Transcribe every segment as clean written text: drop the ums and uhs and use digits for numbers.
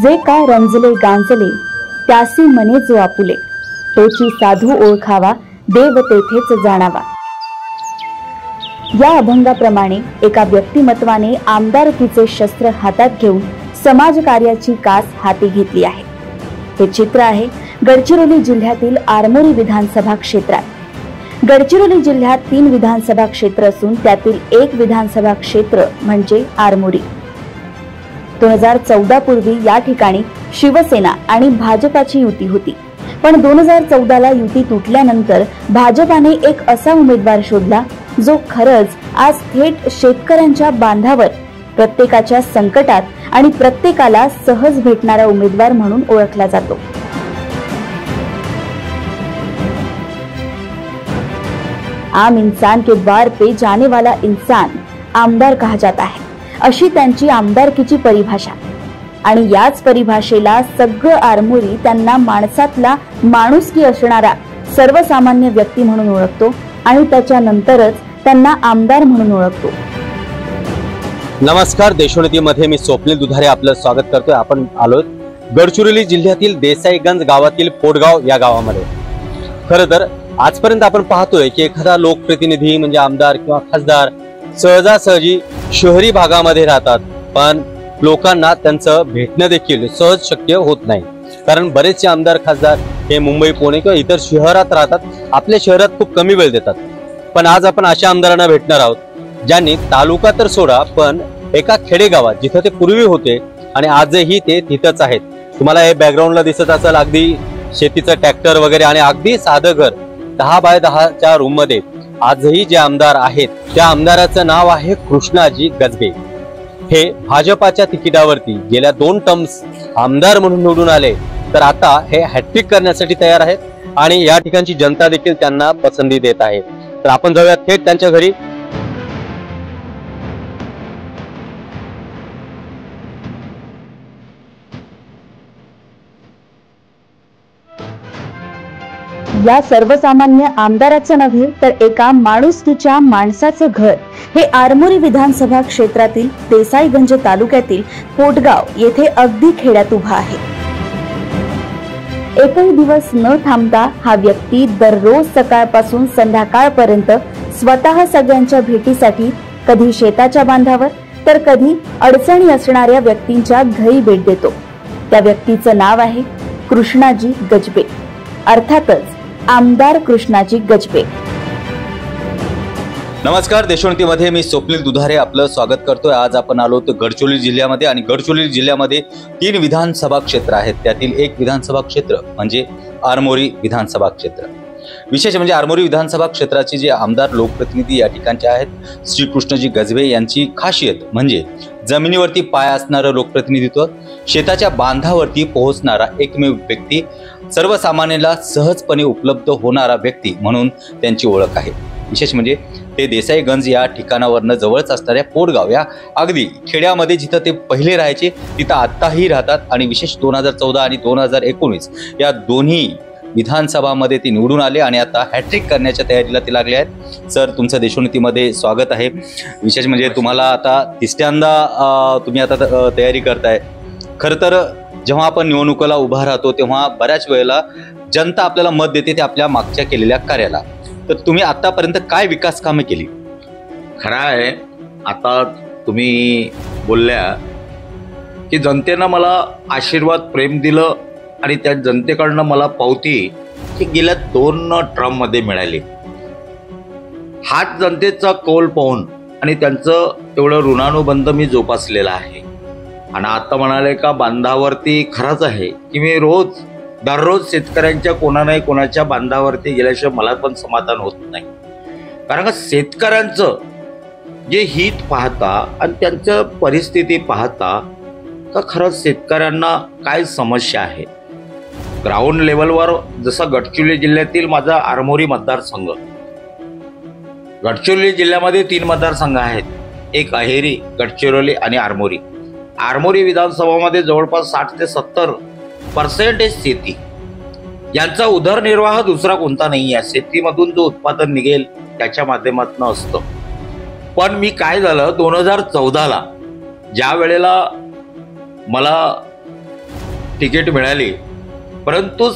जे काय रंजले गांजले त्यासी मने जो आपुले, तोची साधू ओळखावा देव तेथेच जाणावा। या अभंगाप्रमाणे एका व्यक्तिमत्वाने आमदारकीचे शस्त्र हातात घेऊन समाजकार्याची कास हाती घेतली आहे। हे चित्र आहे गडचिरोली जिल्ह्यातील आरमोरी विधानसभा क्षेत्रात। गडचिरोली जिल्ह्यात 3 विधानसभा क्षेत्र असून त्यातील एक विधानसभा क्षेत्र म्हणजे आरमोरी। 2014 पूर्वी या ठिकाणी शिवसेना आणि भाजपाची युती होती, पण 2014ला युती तुटल्यानंतर भाजपाने एक असा उमेदवार शोधला जो खरंच आज थेट शेतकऱ्यांच्या बांधावर, प्रत्येकाच्या संकटात आणि प्रत्येकाला सहज भेटणारा उमेदवार म्हणून ओळखला जातो। आम इंसान के द्वार पे जाने वाला इंसान आमदार कहा जाता है, अशी त्यांची आमदारकीची परिभाषा। आणि याच परिभाषेला सगळं आरमोरी त्यांना माणसातला माणुसकी असणारा सर्वसामान्य व्यक्ती म्हणून ओळखतो आणि त्याच्यानंतरच त्यांना आमदार म्हणून ओळखतो। नमस्कार, देशोन्नतीमध्ये मी स्वप्नील दुधारे आपलं स्वागत करतोय। आपण आलोय गडचिरोली जिल्ह्यातील देसाईगंज गावातील पोटगाव या गावामध्ये। खरं तर आजपर्यंत आपण पाहतोय की एखादा लोकप्रतिनिधी म्हणजे आमदार किंवा खासदार सहजासहजी शहरी भागामध्ये राहतात, पण लोकांना त्यांचं भेटणं देखील सहज शक्य होत नाही। कारण बरेचसे आमदार खासदार हे मुंबई, पुणे किंवा इतर शहरात राहतात, आपल्या शहरात खूप कमी वेळ देतात। पण आज आपण अशा आमदारांना भेटणार आहोत ज्यांनी तालुका तर सोडा, पण एका खेडेगावात जिथे ते पूर्वी होते आणि आजही ते तिथंच आहेत। तुम्हाला हे बॅकग्राऊंडला दिसत असेल अगदी शेतीचं ट्रॅक्टर वगैरे आणि अगदी साधं घर 10 बाय 10च्या रूम मध्ये आजही जे आमदार आहेत त्या आमदाराचं नाव आहे कृष्णाजी गजबे। हे भाजपाच्या तिकिटावरती गेल्या 2 टर्म्स आमदार म्हणून निवडून आले, तर आता हे हॅट्रिक करण्यासाठी तयार आहेत आणि या ठिकाणची जनता देखील त्यांना पसंती देत आहे। तर आपण जाऊया थेट त्यांच्या घरी। या सर्वसामान्य आमदाराचं नव्हे तर एका माणुसकीच्या माणसाचं घर हे आरमोरी विधानसभा क्षेत्रातील देसाईगंज तालुक्यातील पोटगाव येथे अगदी खेड्यात उभा आहे। एकही दिवस न थांबता हा व्यक्ती दररोज सकाळपासून संध्याकाळपर्यंत स्वतः सगळ्यांच्या भेटीसाठी कधी शेताच्या बांधावर तर कधी अडचणी असणाऱ्या व्यक्तींच्या घरी भेट देतो। त्या व्यक्तीचं नाव आहे कृष्णाजी गजबे, अर्थातच आमदार कृष्णाजी गजबे। नमस्कार, देशोन्नतीमध्ये मी स्वप्नील दुधारे आपलं स्वागत करतोय। आज आपण आलो तर गडचिरोली जिल्ह्यामध्ये आणि गडचिरोली जिल्ह्यामध्ये 3 विधानसभा क्षेत्र आहेत, त्यातील एक विधानसभा क्षेत्र म्हणजे आरमोरी विधानसभा क्षेत्र। विशेष म्हणजे आरमोरी विधानसभा क्षेत्राचे जे आमदार लोकप्रतिनिधी या ठिकाणचे आहेत श्री कृष्णाजी गजबे यांची खासियत म्हणजे जमिनीवरती पाय असणारं लोकप्रतिनिधित्व, शेताच्या बांधावरती पोहोचणारा एकमेव व्यक्ती, सर्वसामान्याला सहजपणे उपलब्ध होणारा व्यक्ती म्हणून त्यांची ओळख आहे। विशेष म्हणजे ते देसाईगंज या ठिकाणावरनं जवळच असणाऱ्या पोटगाव या अगदी खेड्यामध्ये जिथं ते पहिले राहायचे तिथं आत्ताही राहतात आणि विशेष 2014 आणि 2019 या दोन्ही विधानसभामध्ये ते निवडून आले आणि आता हॅट्रिक करण्याच्या तयारीला ते लागले आहेत। सर, तुमचं देशोन्नतीमध्ये स्वागत आहे। विशेष म्हणजे तुम्हाला आता 3ऱ्यांदा तुम्ही आता तयारी करताय। खरं तर जेव्हा आपण निवडणुकीला उभा राहतो तेव्हा बऱ्याच वेळेला जनता आपल्याला मत देते ते आपल्या मागच्या केलेल्या कार्याला। तर तुम्ही आतापर्यंत काय विकास कामे केली? खरं आहे, आता तुम्ही बोलल्या की जनतेनं मला आशीर्वाद, प्रेम दिलं आणि त्या जनतेकडनं मला पावती की गेल्या 2 टर्ममध्ये मिळाली। हाच जनतेचा कौल पाहून आणि त्यांचं तेवढं ऋणानुबंध मी जोपासलेला आहे। आणि आता म्हणाले का बांधावरती, खरंच आहे की मी दररोज शेतकऱ्यांच्या कोणा नाही कोणाच्या बांधावरती गेल्याशिवाय मला पण समाधान होत नाही। कारण का शेतकऱ्यांचं जे हित पाहता आणि त्यांचं परिस्थिती पाहता तर खरंच शेतकऱ्यांना काय समस्या आहे ग्राउंड लेवलवर। जसं गडचिरोली जिल्ह्यातील माझा आरमोरी मतदारसंघ, गडचिरोली जिल्ह्यामध्ये 3 मतदारसंघ आहेत, एक अहेरी, गडचिरोली आणि आरमोरी। आरमोरी विधानसभामध्ये जवळपास 60 ते 70% शेती, यांचा उदरनिर्वाह दुसरा कोणता नाही आहे। शेतीमधून जो उत्पादन निघेल त्याच्या माध्यमातून असतं। पण मी काय झालं 2014ला ज्या वेळेला मला तिकीट मिळाली, परंतु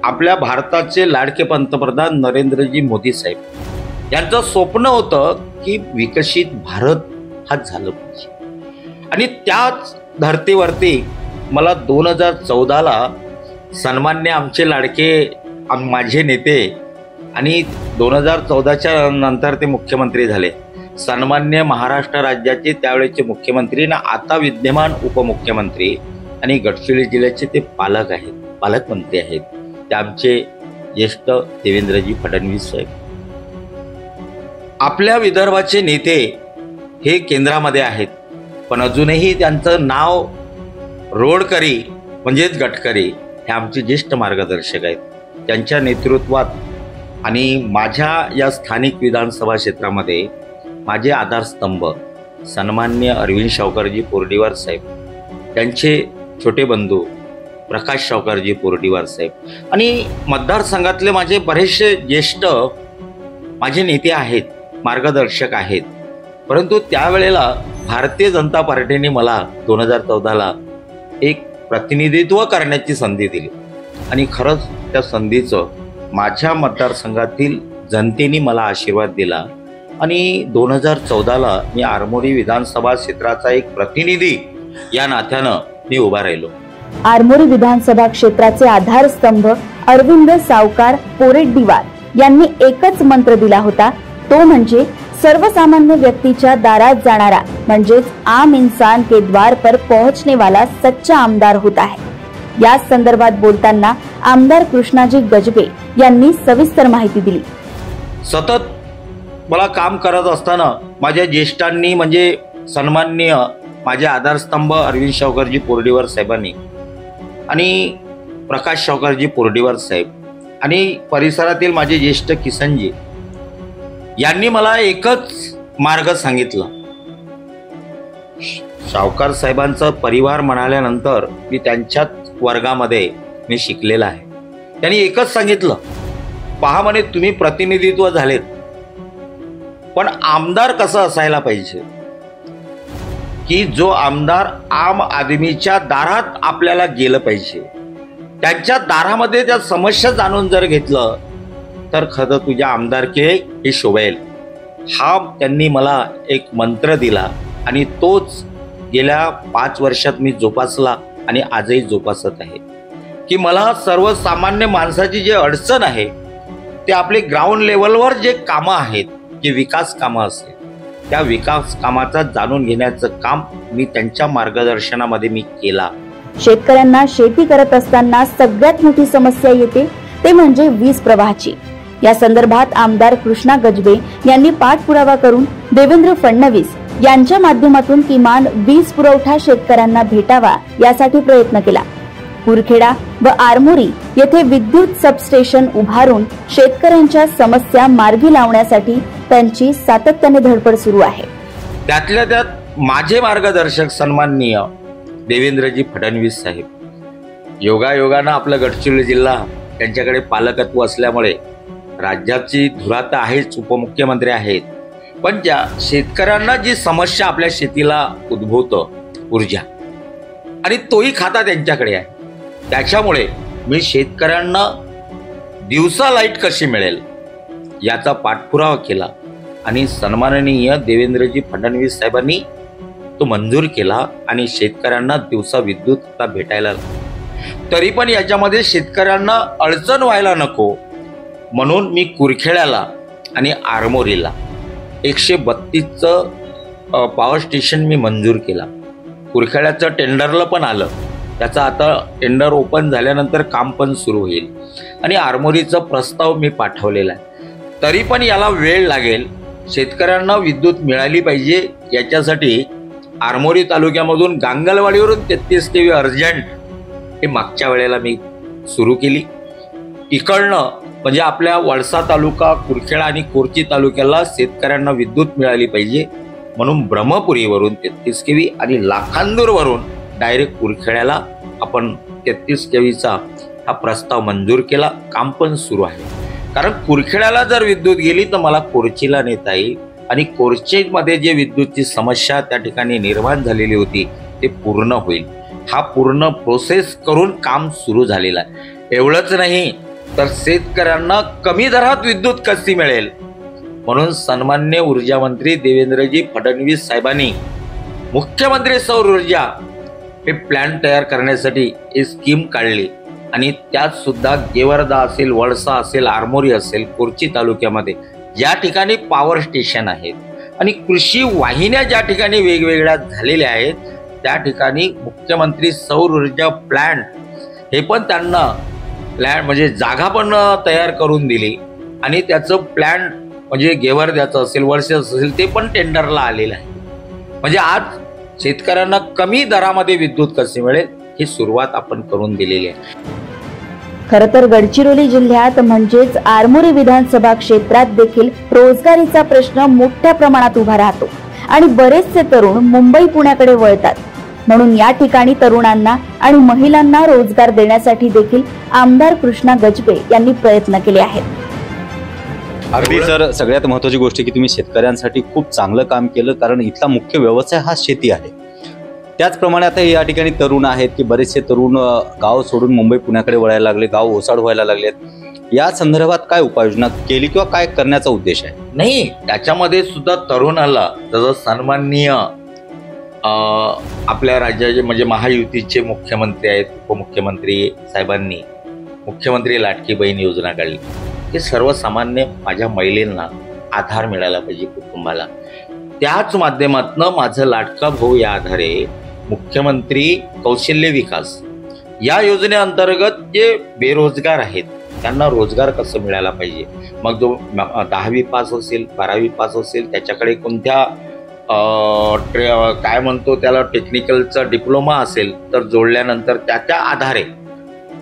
आपल्या भारताचे लाडके पंतप्रधान नरेंद्रजी मोदी साहेब यांचं स्वप्न होतं की विकसित भारत हा झालं पाहिजे. आणि त्याच धर्तीवरती मला 2014ला सन्मान्य आमचे लाडके माझे नेते आणि 2014च्या नंतर ते मुख्यमंत्री झाले, सन्मान्य महाराष्ट्र राज्याचे त्यावेळेचे मुख्यमंत्री ना आता विद्यमान उपमुख्यमंत्री आणि गडचिरोली जिल्ह्याचे ते पालकमंत्री आहेत, ते आमचे ज्येष्ठ देवेंद्रजी फडणवीस साहेब. आपल्या विदर्भाचे नेते हे केंद्रामध्ये आहेत, पण अजूनही त्यांचं नाव रोडकरी म्हणजेच गडकरी हे आमचे ज्येष्ठ मार्गदर्शक आहेत. त्यांच्या नेतृत्वात आणि माझ्या या स्थानिक विधानसभा क्षेत्रामध्ये माझे आधारस्तंभ सन्मान्य अरविंद शावकरजी पोर्डीवार साहेब, त्यांचे छोटे बंधू प्रकाश शावकरजी पोर्डीवार साहेब आणि मतदारसंघातले माझे बरेचसे ज्येष्ठ माझे नेते आहेत, मार्गदर्शक आहेत. परंतु त्यावेळेला भारतीय जनता पार्टीने मला 2014ला एक प्रतिनिधित्व करण्याची संधी दिली आणि खरंच त्या संधीचं माझ्या मतदारसंघातील जनतेने मला आशीर्वाद दिला आणि 2014ला मी आरमोरी विधानसभा क्षेत्राचा एक प्रतिनिधी या नात्यानं मी उभा राहिलो. आरमोरी विधानसभा क्षेत्राचे आधारस्तंभ अरविंद सावकार पोरेड्डीवार यांनी एकच मंत्र दिला होता, तो म्हणजे सर्वसामान्य व्यक्तीच्या दारात जाणारा म्हणजेच आम इंसान के द्वार पर पहुंचने वाला सच्चा आमदार होता है. या संदर्भात बोलताना आमदार कृष्णाजी गजबे यांनी सविस्तर माहिती दिली. सतत मला काम करत असताना माझ्या ज्येष्ठांनी म्हणजे सन्माननीय माझे आधारस्तंभ अरविंद शावकरजी पोर्डीवार साहेबांनी आणि प्रकाश शावकरजी पोर्डीवार साहेब आणि परिसरातील माझे ज्येष्ठ किसनजी यांनी मला एकच मार्ग सांगितला. शावकर साहेबांचा परिवार म्हणाल्यानंतर मी त्यांच्याच वर्गामध्ये मी शिकलेला आहे. त्यांनी एकच सांगितलं, पहा म्हणे तुम्ही प्रतिनिधित्व झालेत, पण आमदार कसं असायला पाहिजे की जो आमदार आम आदमीच्या दारात आपल्याला गेलं पाहिजे, त्यांच्या दारामध्ये त्या समस्या जाणून जर घेतलं तर खरं तुझ्या आमदारकी हे शोभेल. हा त्यांनी मला एक मंत्र दिला आणि तोच गेल्या 5 वर्षात मी जोपासला आणि आजही जोपासत आहे की मला सर्वसामान्य माणसाची जी अडचण आहे ते आपले ग्राउंड लेवलवर जे कामं आहेत, जे विकास कामं असतील, त्या विकास कामाचा जाणून घेण्याचं काम मी त्यांच्या मार्गदर्शनामध्ये मी केला. शेतकऱ्यांना शेती करत असताना सगळ्यात मोठी समस्या येते ते म्हणजे वीज प्रवाहाची. या संदर्भात आमदार कृष्णा गजबे यांनी पाठपुरावा करून देवेंद्र फडणवीस यांच्या माध्यमातून किमान वीज पुरवठा शेतकऱ्यांना भेटावा यासाठी प्रयत्न केला. कुरखेडा व आरमोरी येथे विद्युत सबस्टेशन उभारून शेतकऱ्यांच्या समस्या मार्गी लावण्यासाठी त्यांची सातत्याने धडपड सुरू आहे. त्यातल्या त्यात माझे मार्गदर्शक सन्माननीय देवेंद्रजी फडणवीस साहेब, योगायोगानं आपला गडचिरोली जिल्हा त्यांच्याकडे पालकत्व असल्यामुळे राज्याची धुरा तर आहेच, उपमुख्यमंत्री आहेत, पण ज्या शेतकऱ्यांना जी समस्या आपल्या शेतीला उद्भवतं ऊर्जा आणि तोही खाता त्यांच्याकडे आहे, त्याच्यामुळे मी शेतकऱ्यांना दिवसा लाईट कशी मिळेल याचा पाठपुरावा केला आणि सन्माननीय देवेंद्रजी फडणवीस साहेबांनी तो मंजूर केला आणि शेतकऱ्यांना दिवसा विद्युत आता भेटायला लागली. तरी पण याच्यामध्ये शेतकऱ्यांना अडचण व्हायला नको म्हणून मी कुरखेड्याला आणि आरमोरीला 132चं पॉवर स्टेशन मी मंजूर केला. कुरखेड्याचं टेंडरला पण आलं, त्याचा आता टेंडर ओपन झाल्यानंतर काम पण सुरू होईल आणि आरमोरीचा प्रस्ताव मी पाठवलेला आहे. तरी पण याला वेळ लागेल. शेतकऱ्यांना विद्युत मिळाली पाहिजे याच्यासाठी आरमोरी तालुक्यामधून गांगलवाडीवरून 33 kV अर्जंट हे मागच्या वेळेला मी सुरू केली. इकडनं म्हणजे आपल्या वळसा तालुका, कुरखेडा आणि कोरची तालुक्याला शेतकऱ्यांना विद्युत मिळाली पाहिजे म्हणून ब्रह्मपुरीवरून 33 kV आणि लाखांदूरवरून डायरेक्ट कुरखेड्याला आपण 33 kVचा हा प्रस्ताव मंजूर केला. काम पण सुरू आहे. कारण कुरखेड्याला जर विद्युत गेली तर मला कोरचीला नेता येईल आणि कोरचीमध्ये जे विद्युतची समस्या त्या ठिकाणी निर्माण झालेली होती ते पूर्ण होईल. हा पूर्ण प्रोसेस करून काम सुरू झालेला आहे. एवढंच नाही तर शेतकऱ्यांना कमी दरात विद्युत कशी मिळेल म्हणून सन्माननीय ऊर्जा मंत्री देवेंद्रजी फडणवीस साहेबांनी मुख्यमंत्री सौर ऊर्जा हे प्लॅन तयार करण्यासाठी ही स्कीम काढली आणि त्यात सुद्धा गेवरदा असेल, वळसा असेल, आरमोरी असेल, कोरची तालुक्यामध्ये ज्या ठिकाणी पॉवर स्टेशन आहेत आणि कृषी वाहिन्या ज्या ठिकाणी वेगवेगळ्या झालेल्या आहेत त्या ठिकाणी मुख्यमंत्री सौर ऊर्जा प्लॅन्ट हे पण त्यांना प्लॅन म्हणजे जागा पण तयार करून दिली आणि त्याचं प्लॅन म्हणजे गेवरद्याचं असेल, वर्षाचं असेल ते पण टेंडरला आलेलं आहे. म्हणजे आज शेतकऱ्यांना कमी दरामध्ये विद्युत कशी मिळेल ही सुरुवात आपण करून दिलेली आहे. खरं तर गडचिरोली जिल्ह्यात म्हणजेच आरमोरी विधानसभा क्षेत्रात देखील रोजगारीचा प्रश्न मोठ्या प्रमाणात उभा राहतो आणि बरेचसे तरुण मुंबई पुण्याकडे वळतात. म्हणून या ठिकाणी तरुणांना आणि महिलांना रोजगार देण्यासाठी देखील आमदार कृष्णा गजबे यांनी प्रयत्न केले आहेत. अगदी सर, सगळ्यात महत्त्वाची गोष्ट की तुम्ही शेतकऱ्यांसाठी खूप चांगलं काम केलं, कारण इथला मुख्य व्यवसाय हा शेती आहे. त्याचप्रमाणे आता या ठिकाणी तरुण आहेत की बरेचसे तरुण गाव सोडून मुंबई पुण्याकडे वळायला लागले, गाव ओसाड व्हायला लागलेत. या संदर्भात काय उपाययोजना केली किंवा काय करण्याचा उद्देश आहे? नाही, त्याच्यामध्ये सुद्धा तरुणाला जसं सन्माननीय आपल्या राज्याचे म्हणजे महायुतीचे मुख्यमंत्री आहेत, उपमुख्यमंत्री साहेबांनी मुख्यमंत्री लाडकी बहीण योजना काढली. हे सर्वसामान्य माझ्या महिलांना आधार मिळाला पाहिजे कुटुंबाला. त्याच माध्यमातून माझं लाडका भाऊ या आधारे मुख्यमंत्री कौशल्य विकास या योजनेअंतर्गत जे बेरोजगार आहेत त्यांना रोजगार कसं मिळाला पाहिजे. मग जो 10वी पास असेल, 12वी पास असेल त्याच्याकडे कोणत्या काय म्हणतो त्याला टेक्निकलचा डिप्लोमा असेल तर जोडल्यानंतर त्या आधारे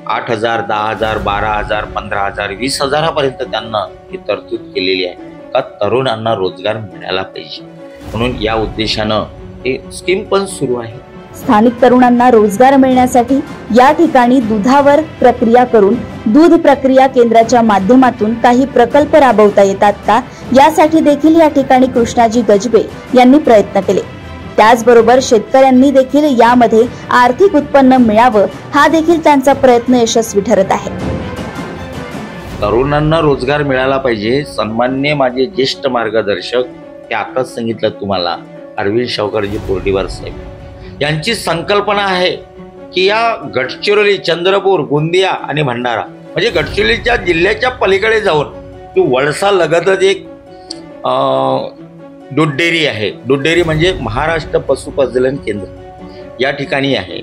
8,000, 10,000, 12,000, 15,000, 20,000पर्यंत त्यांना ही तरतूद केलेली आहे का तरुणांना रोजगार मिळाला पाहिजे. म्हणून या उद्देशानं हे स्कीम पण सुरू आहे. स्थानिक तरुणांना रोजगार मिळण्यासाठी या ठिकाणी दुधावर प्रक्रिया करून दूध प्रक्रिया केंद्राच्या माध्यमातून काही प्रकल्प राबवता येतात का, यासाठी देखील या ठिकाणी कृष्णाजी गजबे यांनी प्रयत्न केले. त्याचबरोबर शेतकऱ्यांनी देखील यामध्ये आर्थिक उत्पन्न मिळावं हा देखील त्यांचा प्रयत्न यशस्वी ठरत आहे. तरुणांना रोजगार मिळाला पाहिजे. सन्माननीय माझे ज्येष्ठ मार्गदर्शक ते आताच सांगितलं तुम्हाला अरविंद शावकरजी कोर्डीवार साहेब यांची संकल्पना आहे की या गडचिरोली, चंद्रपूर, गोंदिया आणि भंडारा म्हणजे गडचिरोलीच्या जिल्ह्याच्या पलीकडे जाऊन की वळसा लगतच एक दूध डेअरी आहे. दूध डेअरी म्हणजे महाराष्ट्र पशु प्रजनन केंद्र या ठिकाणी आहे.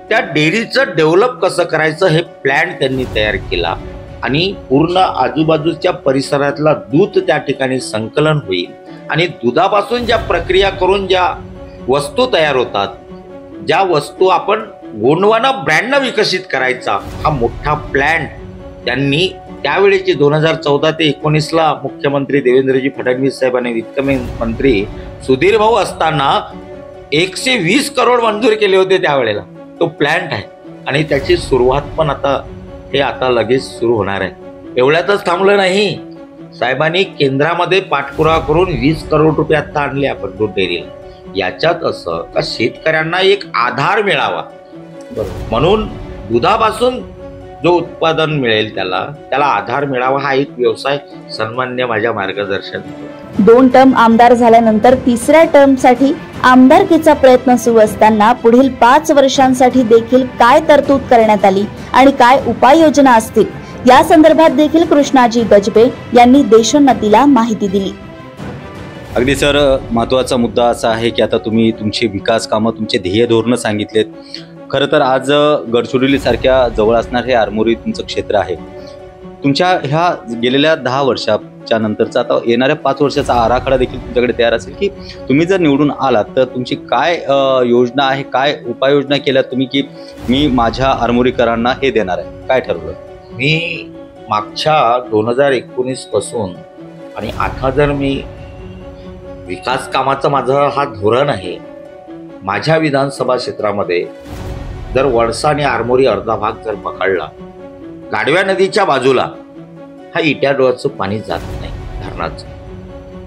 त्या डेअरीचं डेव्हलप कसं करायचं हे प्लॅन त्यांनी तयार केला आणि पूर्ण आजूबाजूच्या परिसरातला दूध त्या ठिकाणी संकलन होईल आणि दुधापासून ज्या प्रक्रिया करून ज्या वस्तू तयार होतात, ज्या वस्तू आपण गोंडवाना ब्रँडनं विकसित करायचा हा मोठा प्लॅन त्यांनी त्यावेळेचे 2014 ते 2019ला मुख्यमंत्री देवेंद्रजी फडणवीस साहेब आणि वित्त मंत्री सुधीर भाऊ असताना 120 करोड मंजूर केले होते. त्यावेळेला तो प्लॅन आहे आणि त्याची सुरुवात पण आता लगेच सुरू होणार आहे. एवढ्यातच थांबलं नाही, साहेबांनी केंद्रामध्ये पाठपुरावा करून 20 करोड रुपये आता आणले आपण दूध डेअरीला. याच्यात असं का शेतकऱ्यांना एक आधार मिळावा म्हणून दुधापासून जो उत्पादन मिळेल त्याला आधार मिळावा हा एक व्यवसाय सन्मान्य माझ्या मार्गदर्शन. 2 टर्म आमदार झाल्यानंतर 3ऱ्या टर्मसाठी आमदारकीचा प्रयत्न सुरू असताना पुढील 5 वर्षांसाठी देखील काय तरतूद करण्यात आली आणि काय उपाययोजना असतील या संदर्भात देखील कृष्णाजी गजबे यांनी देशोन्नतीला माहिती दिली. अगदी सर, महत्त्वाचा मुद्दा असा आहे की आता तुम्ही तुमची विकास कामं, तुमचे ध्येय धोरणं सांगितलेत. खरं तर आज गडचिरोलीसारख्या जवळ असणार हे आरमोरी तुमचं क्षेत्र आहे. तुमच्या ह्या गेलेल्या 10 वर्षाच्या नंतरचा आता येणाऱ्या 5 वर्षाचा आराखडा देखील तुमच्याकडे तयार असेल की तुम्ही जर निवडून आलात तर तुमची काय योजना आहे, काय उपाययोजना केल्या तुम्ही की मी माझ्या आरमोरीकरांना हे देणार आहे, काय ठरवलं? मी मागच्या 2019 पासून आणि आता जर मी विकास कामाचं माझं हा धोरण आहे. माझ्या विधानसभा क्षेत्रामध्ये जर वळसा आणि आरमोरी अर्धा भाग जर पकडला, गाढव्या नदीच्या बाजूला हा इट्याडोळाचं पाणी जात नाही धरणाचं,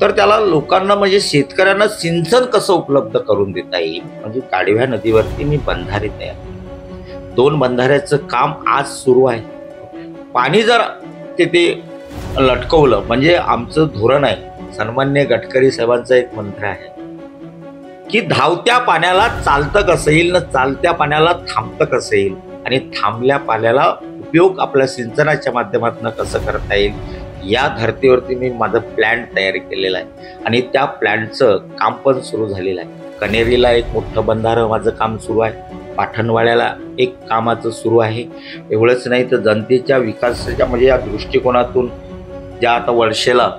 तर त्याला लोकांना म्हणजे शेतकऱ्यांना सिंचन कसं उपलब्ध करून देता येईल म्हणजे गाढव्या नदीवरती मी बंधारे तयार. 2 बंधाऱ्याचं काम आज सुरू आहे. पाणी जर तिथे लटकवलं म्हणजे आमचं धोरण आहे. सन्मान्य गडकरी साहेबांचं एक मंत्र आहे की धावत्या पाण्याला चालतं कसं येईल ना चालत्या पाण्याला थांबतं कसं येईल आणि थांबल्या पाण्याला उपयोग आपल्या सिंचनाच्या माध्यमातून कसं करता येईल या धर्तीवरती मी माझं प्लॅन तयार केलेला आहे आणि त्या प्लॅनचं काम पण सुरू झालेलं आहे. कनेरीला एक मोठं बंधारं माझं काम सुरू आहे. पाठणवाड्याला एक कामाचं सुरू आहे. एवढंच नाही तर जनतेच्या विकासाच्या म्हणजे या दृष्टिकोनातून ज्या आता वर्षेला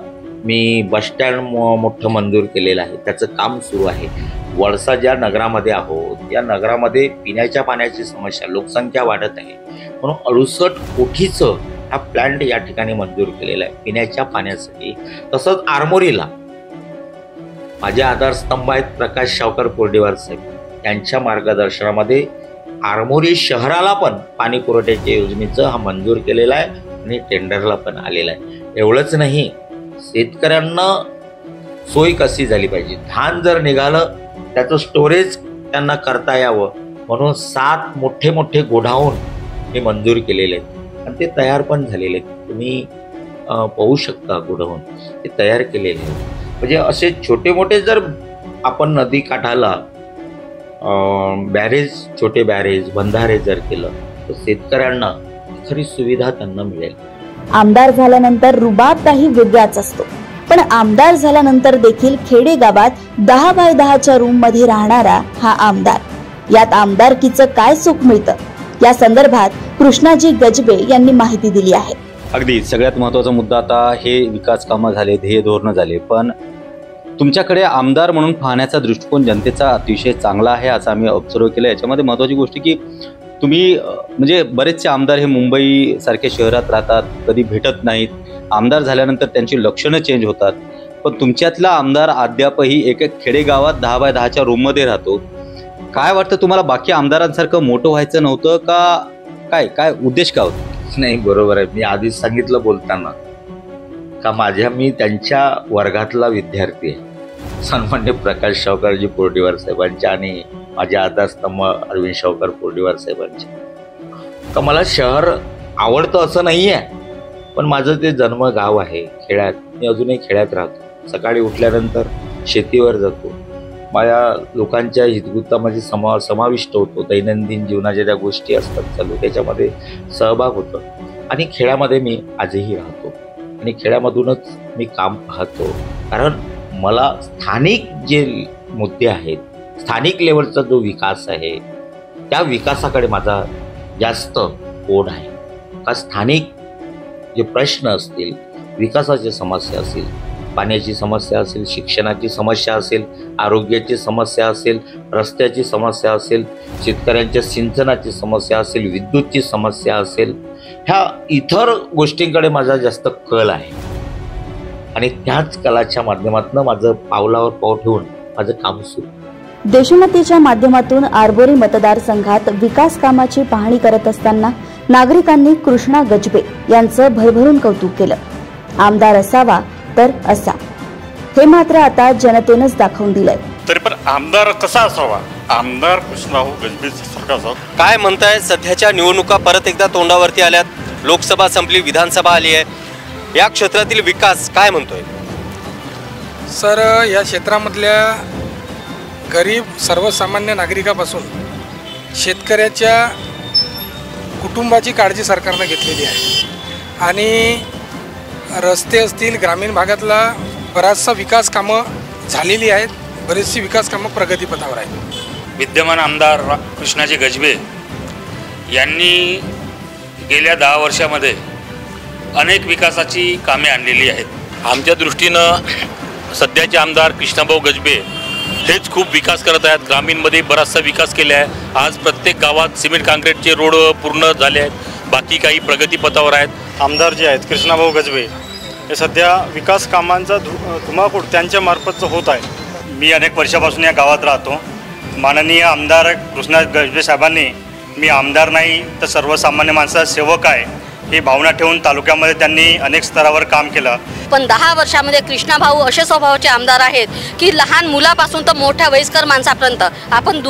मी बसस्टँड मोठं मंजूर केलेलं आहे त्याचं काम सुरू आहे. वळसा ज्या नगरामध्ये आहोत या नगरामध्ये पिण्याच्या पाण्याची समस्या लोकसंख्या वाढत आहे म्हणून 68 कोटीचं हा प्लॅन्ट या ठिकाणी मंजूर केलेला आहे पिण्याच्या पाण्यासाठी. तसंच आरमोरीला माझे आधारस्तंभ आहेत प्रकाश शावकर कोर्डीवार साहेब यांच्या मार्गदर्शनामध्ये आरमोरी शहराला पण पाणी पुरवठ्याच्या योजनेचं हा मंजूर केलेला आहे आणि टेंडरला पण आलेला आहे. एवढंच नाही शेतकऱ्यांना सोय कशी झाली पाहिजे. धान जर निघालं त्याचं स्टोरेज त्यांना करता यावं म्हणून 7 मोठे मोठे गोडाऊन हे मंजूर केलेले आहेत आणि ते तयार पण झालेले आहेत. तुम्ही पाहू शकता गोडाऊन ते तयार केलेले आहेत. म्हणजे असे छोटे मोठे जर आपण नदी काठाला बॅरेज छोटे बॅरेज बंधारे जर केलं तर शेतकऱ्यांना खरी सुविधा त्यांना मिळेल. आमदार झाल्यानंतर रुबाब काही वेगळाच असतो पण आमदार झाल्यानंतर देखील खेडेगावात 10 बाय 10च्या रूम मध्ये राहणारा हा आमदार. यात आमदारकीचं काय सुख मिळतं या संदर्भात कृष्णाजी गजबे यांनी माहिती दिली आहे. अगदी सगळ्यात महत्त्वाचा मुद्दा आता हे विकास कामं झाले ध्येय धोरणं झाले पण तुमच्याकडे आमदार म्हणून पाहण्याचा दृष्टिकोन जनतेचा अतिशय चांगला आहे असं आम्ही ऑब्झर्व केलं. याच्यामध्ये महत्त्वाची गोष्ट की तुम्ही म्हणजे बरेचसे आमदार हे मुंबई सारख्या शहरात राहतात कधी भेटत नाहीत. आमदार झाल्यानंतर त्यांची लक्षणं चेंज होतात पण तुमच्यातला आमदार अद्यापही एक खेडेगावात 10 बाय 10च्या रूममध्ये राहतो. काय वाटतं तुम्हाला बाकी आमदारांसारखं मोठं व्हायचं नव्हतं का काय उद्देश काय होता? नाही बरोबर आहे. मी आधीच सांगितलं बोलताना का मी त्यांच्या वर्गातला विद्यार्थी आहे. सन्मान्य प्रकाश शावकरजी कोर्डीवार साहेबांच्या आणि माझे आधारस्तंभ अरविंद शावकर कोर्डीवार साहेबांचे. का मला शहर आवडतं असं नाही आहे पण माझं ते जन्मगाव आहे खेड्यात. मी अजूनही खेड्यात राहतो. सकाळी उठल्यानंतर शेतीवर जातो. माझ्या लोकांच्या हितगुजामध्ये समाविष्ट होतो. दैनंदिन जीवनाच्या ज्या गोष्टी असतात चालू त्याच्यामध्ये सहभाग होतो आणि खेड्यामध्ये मी आजही राहतो आणि खेड्यामधूनच मी काम पाहतो. कारण मला स्थानिक जे मुद्दे आहेत स्थानिक लेवलचा जो विकास आहे त्या विकासाकडे माझा जास्त ओढ आहे. का स्थानिक जे प्रश्न असतील विकासाची समस्या असेल पाण्याची समस्या असेल शिक्षणाची समस्या असेल आरोग्याची समस्या असेल रस्त्याची समस्या असेल शेतकऱ्यांच्या सिंचनाची समस्या असेल विद्युतची समस्या असेल ह्या इतर गोष्टींकडे माझा जास्त कल आहे आणि त्याच कलाच्या माध्यमातून माझं पावलावर पाव ठेवून माझं काम सुरू. देशोन्नतीच्या माध्यमातून आरमोरी मतदारसंघात विकास कामाची पाहणी करत असताना नागरिकांनी कृष्णा गजबे यांचं भरभरून कौतुक केलं. आमदार असावा तर असा हे मात्र आता जनतेनंच दाखवून दिलंय. तरी पण आमदार कसा असावा? आमदार कृष्णाभाऊ गजबे सारखा असावा. काय म्हणताय? सध्याच्या निवडणुका परत एकदा तोंडावरती आल्यात. लोकसभा संपली विधानसभा आली आहे. या क्षेत्रातील विकास काय म्हणतोय? सर या क्षेत्रामधल्या गरीब सर्वसामान्य नागरिकापासून शेतकऱ्याच्या कुटुंबाची काळजी सरकारनं घेतलेली आहे आणि रस्ते असतील ग्रामीण भागातला बराचसा विकास कामं झालेली आहेत. बरीचशी विकास कामं प्रगतीपथावर आहेत. विद्यमान आमदार कृष्णाजी गजबे यांनी गेल्या 10 वर्षामध्ये अनेक विकासाची कामे आणलेली आहेत. आमच्या दृष्टीनं सध्याचे आमदार कृष्णाभाऊ गजबे हेच खूप विकास करत आहेत. ग्रामीणमध्ये बराचसा विकास केला आहे. आज प्रत्येक गावात सिमेंट काँक्रीटचे रोड पूर्ण झाले आहेत. बाकी काही प्रगतीपथावर आहेत. आमदार जे आहेत कृष्णाभाऊ गजबे हे सध्या विकास कामांचा धुमाकूळ त्यांच्या मार्फतचं होत आहे. मी अनेक वर्षापासून या गावात राहतो. माननीय आमदार कृष्णा गजबे साहेबांनी मी आमदार नाही तर सर्वसामान्य माणसाचा सेवक आहे ही भावना ठेवून तालुक्यामध्ये त्यांनी अनेक स्तरावर काम केलं. पण 10 वर्षामध्ये कृष्णाभाऊ असे स्वभावाचे आमदार आहेत की लहान मुलापासून तर मोठ्या वयस्कर माणसापर्यंत आपण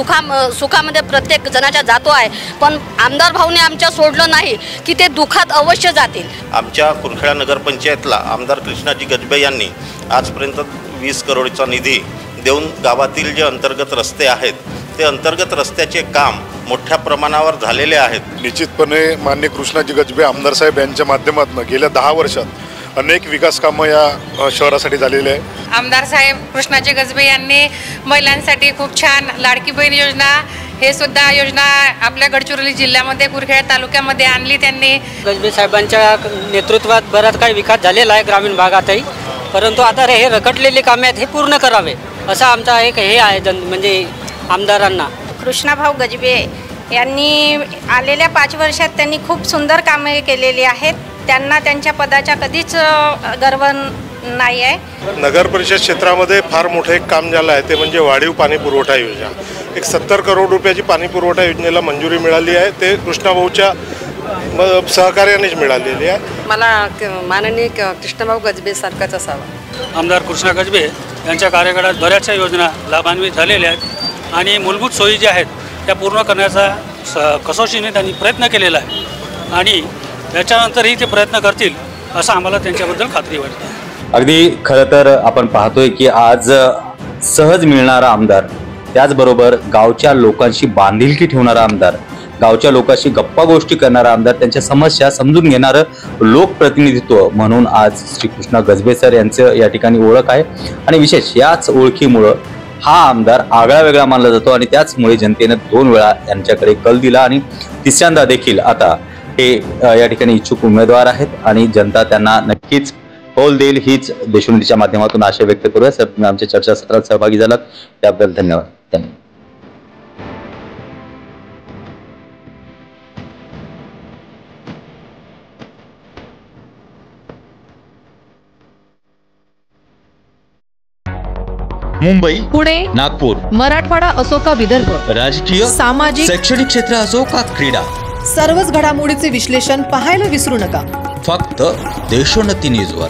सुखामध्ये प्रत्येक जणाच्या जातो आहे, पण आमदार भाऊने आमच्या सोडलं नाही की ते दुःखात अवश्य जातील. आमच्या कुरखेडा नगरपंचायतला आमदार कृष्णाजी गजबे यांनी आजपर्यंत 20 करोडचा निधी देऊन गावातील जे अंतर्गत रस्ते आहेत ते अंतर्गत रस्त्याचे काम मोठ्या प्रमाणावर झालेले आहेत. निश्चितपणे माननीय कृष्णाजी गजबे आमदार साहेब यांच्या माध्यमातून गेल्या 10 वर्षात अनेक विकास कामं या शहरासाठी झालेले आहे. आमदार साहेब कृष्णाजी गजबे यांनी महिलांसाठी खूप छान लाडकी बहीण योजना हे सुद्धा योजना आपल्या गडचिरोली जिल्ह्यामध्ये कुरखेडा तालुक्यामध्ये आणली त्यांनी. गजबे साहेबांच्या नेतृत्वात बराच काही विकास झालेला आहे ग्रामीण भागातही, परंतु आता हे रखडलेले कामे आहेत हे पूर्ण करावे असा आमचा एक हे आहे म्हणजे आमदारांना. कृष्णाभाऊ गजबे यांनी आलेल्या 5 वर्षात त्यांनी खूप सुंदर कामे केलेली आहेत. त्यांना त्यांच्या पदाचा कधीच गर्व नाही आहे. नगर परिषद क्षेत्रामध्ये फार मोठं एक काम झालं आहे ते म्हणजे वाढीव पाणी पुरवठा योजना. एक 70 करोड रुपयाची पाणी पुरवठा योजनेला मंजुरी मिळाली आहे. ते कृष्णाभाऊच्या सहकार्यानेच मिळालेली आहे. मला माननीय कृष्णाभाऊ गजबे सारखाच असावा. आमदार कृष्णा गजबे यांच्या कार्यकाळात बऱ्याचशा योजना लाभान्वित झालेल्या आहेत आणि मूलभूत सोयी ज्या आहेत त्या पूर्ण करण्याचा कसोशीने त्यांनी प्रयत्न केलेला आहे आणि त्याच्यानंतरही ते प्रयत्न करतील असं आम्हाला त्यांच्याबद्दल खात्री वाटते. अगदी खरं तर आपण पाहतोय की आज सहज मिळणारा आमदार, त्याचबरोबर गावच्या लोकांशी बांधिलकी ठेवणारा आमदार, गावच्या लोकांशी गप्पा गोष्टी करणारा आमदार, त्यांच्या समस्या समजून घेणारं लोकप्रतिनिधित्व म्हणून आज श्री कृष्णा गजबे सर यांचं या ठिकाणी ओळख आहे. आणि विशेष याच ओळखीमुळं हा आमदार आगळा वेगळा मानला जातो आणि त्याचमुळे जनतेनं 2 वेळा यांच्याकडे कल दिला आणि तिसऱ्यांदा देखील आता हे या ठिकाणी इच्छुक उमेदवार आहेत आणि जनता त्यांना नक्कीच कौल देईल हीच देशोन्नतीच्या माध्यमातून आशा व्यक्त करूया. सर, तुम्ही आमच्या चर्चासत्रात सहभागी झालात त्याबद्दल धन्यवाद. मुंबई, पुणे, नागपूर, मराठवाडा असो का विदर्भ, राजकीय, सामाजिक, शैक्षणिक क्षेत्र असो का क्रीडा, सर्वच घडामोडीचे विश्लेषण पाहायला विसरू नका. फक्त देशोन्नती न्यूजवर.